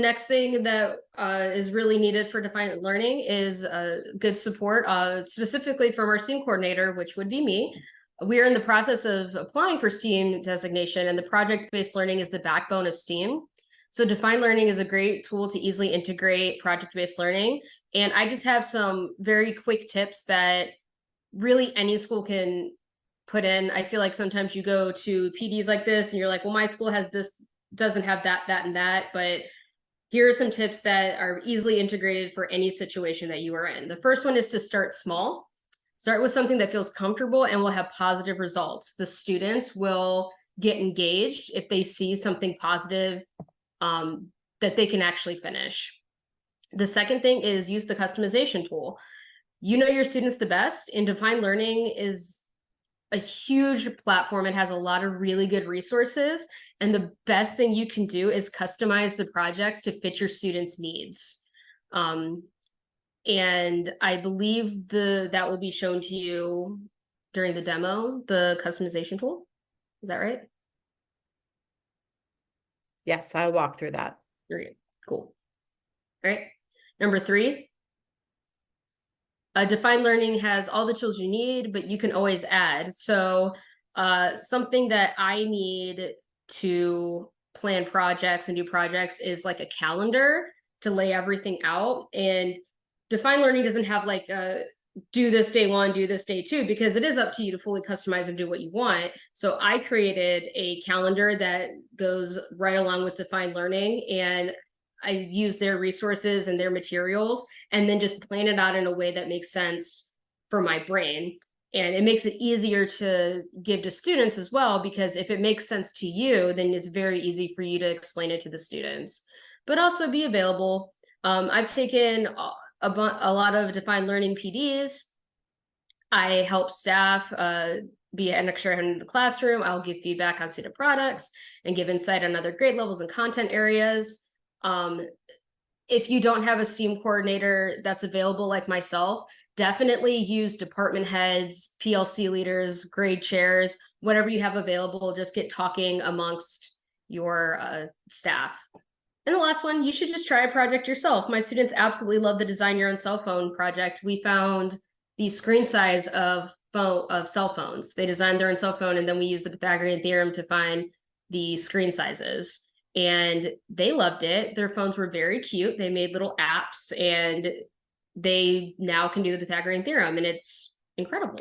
Next thing that is really needed for defined learning is good support, specifically from our STEAM coordinator, which would be me. We are in the process of applying for STEAM designation, and the project-based learning is the backbone of STEAM. So defined learning is a great tool to easily integrate project-based learning. And I just have some very quick tips that really any school can put in. I feel like sometimes you go to PDs like this and you're like, well, my school has this, doesn't have that, and that, but here are some tips that are easily integrated for any situation that you are in. The first one is to start small. Start with something that feels comfortable and will have positive results. The students will get engaged if they see something positive that they can actually finish. The second thing is use the customization tool. You know your students the best, and Defined Learning is a huge platform. It has a lot of really good resources. And the best thing you can do is customize the projects to fit your students' needs. And I believe that will be shown to you during the demo, the customization tool. Is that right? Yes, I'll walk through that. Great, cool. All right, number 3. Defined learning has all the tools you need, but you can always add. So something that I need to plan projects and do projects is like a calendar to lay everything out. And defined learning doesn't have like a do this day 1, do this day 2, because it is up to you to fully customize and do what you want. So I created a calendar that goes right along with defined learning, and I use their resources and their materials and then just plan it out in a way that makes sense for my brain. And it makes it easier to give to students as well, because if it makes sense to you, then it's very easy for you to explain it to the students, but also be available. I've taken a lot of defined learning PDs. I help staff be an extra hand in the classroom. I'll give feedback on student products and give insight on other grade levels and content areas. If you don't have a STEAM coordinator that's available like myself, definitely use department heads, PLC leaders, grade chairs, whatever you have available. Just get talking amongst your staff. And the last one, you should just try a project yourself. My students absolutely love the Design Your Own Cell Phone project. We found the screen size of cell phones. They designed their own cell phone, and then we used the Pythagorean theorem to find the screen sizes. And they loved it. Their phones were very cute. They made little apps, and they now can do the Pythagorean theorem, and it's incredible.